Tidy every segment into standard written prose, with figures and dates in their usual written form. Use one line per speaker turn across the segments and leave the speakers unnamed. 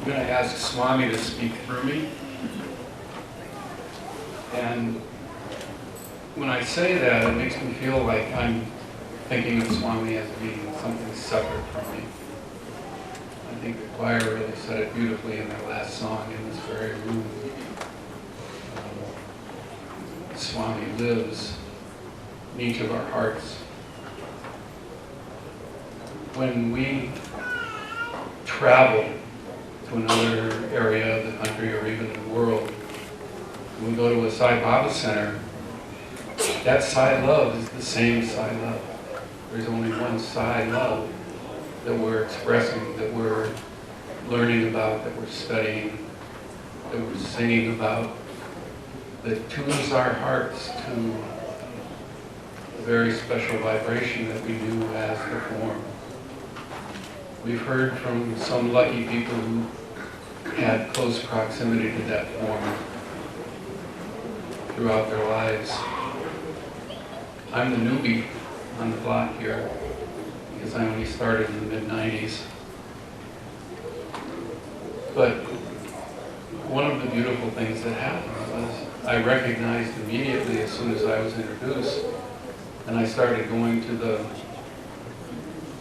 going to ask Swami to speak through me. And when I say that, it makes me feel like I'm thinking of Swami as being something separate from me. I think the choir really said it beautifully in their last song in this very room. Swami lives in each of our hearts. When we travel to another area of the country or even the world, when we go to a Sai Baba center, that Sai love is the same Sai love. There's only one Sai love that we're expressing, that we're learning about, that we're studying, that we're singing about, that tunes our hearts to a very special vibration that we knew as the form. We've heard from some lucky people who had close proximity to that form throughout their lives. I'm the newbie on the block here because I only started in the mid-90s. But one of the beautiful things that happened was I recognized immediately as soon as I was introduced, and I started going to the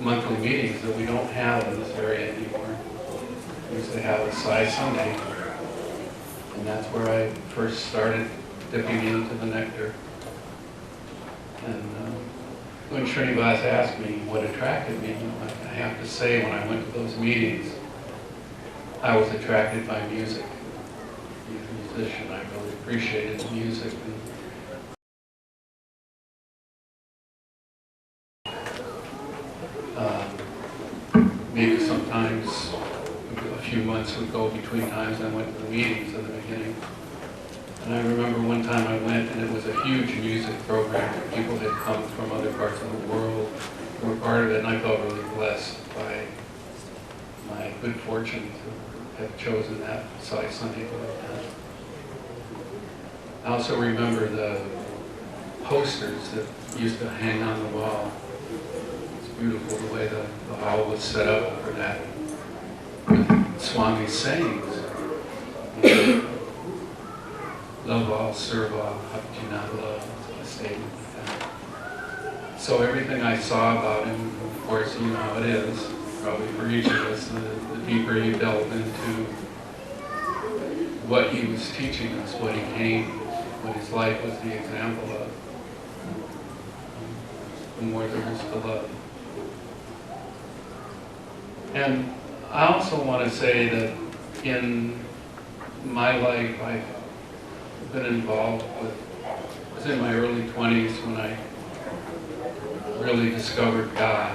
monthly meetings that we don't have in this area anymore. We used to have a Sai Sunday, and that's where I first started dipping into the nectar. And when Srinivas asked me what attracted me, I have to say when I went to those meetings, I was attracted by music. Being a musician, I really appreciated the music. Maybe sometimes a few months would go between times I went to the meetings in the beginning. And I remember one time I went and it was a huge music program. People had come from other parts of the world who were part of it, and I felt really blessed by my good fortune to have chosen that Sai Sunday to attend. I also remember the posters that used to hang on the wall. It's beautiful the way the hall was set up for that, with Swami's sayings. Love all, serve all, how could you not love? A statement like that. So everything I saw about him, of course, you know how it is, probably for each of us, the deeper you delve into what he was teaching us, what he came, what his life was the example of, the more there is to love. And I also want to say that in my life, I've been involved with, I was in my early 20s when I really discovered God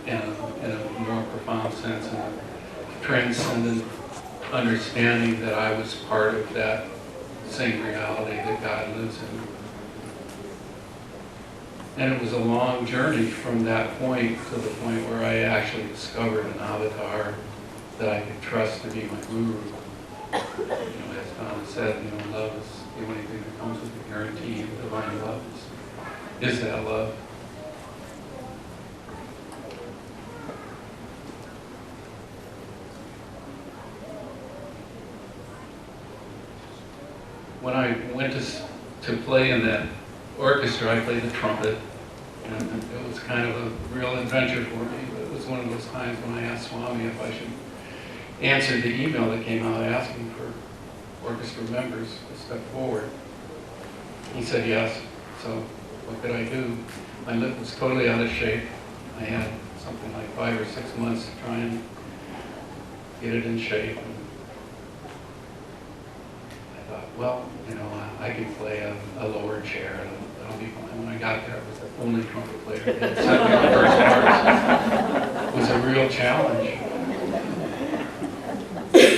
in a more profound sense, and a transcendent understanding that I was part of that same reality that God lives in. And it was a long journey from that point to the point where I actually discovered an avatar that I could trust to be my guru. As Don said, love is the only thing that comes with the guarantee of divine love. Is that love? When I went to play in that orchestra, I played the trumpet, and it was kind of a real adventure for me. But it was one of those times when I asked Swami if I should answer the email that came out asking for orchestra members to step forward. He said yes, so what could I do? My lip was totally out of shape. I had something like 5 or 6 months to try and get it in shape. And I thought, well, I could play a lower chair, and that'll be fine. When I got there, I was the only trumpet player that had set me the first parts. It was a real challenge.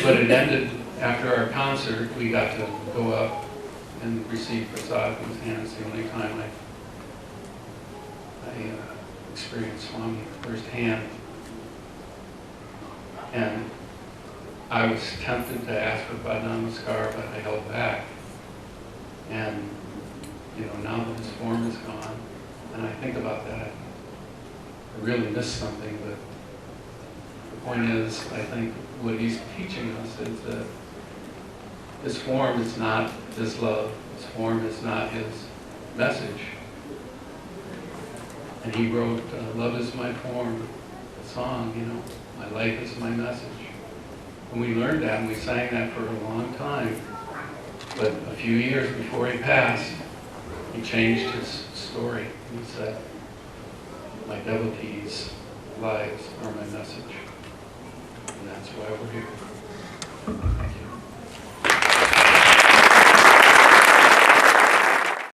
But it ended after our concert. We got to go up and receive prasad from his hands. The only time I experienced Swami firsthand. And I was tempted to ask for Pad Namaskar, but I held back. And, now that his form is gone, and I think about that, I really missed something, but the point is, I think what he's teaching us is that this form is not his love. This form is not his message. And he wrote, "Love is my form," a song, you know, "My life is my message." And we learned that, and we sang that for a long time. But a few years before he passed, he changed his story. He said, "My devotees' lives are my message." And that's why we're here. Thank you.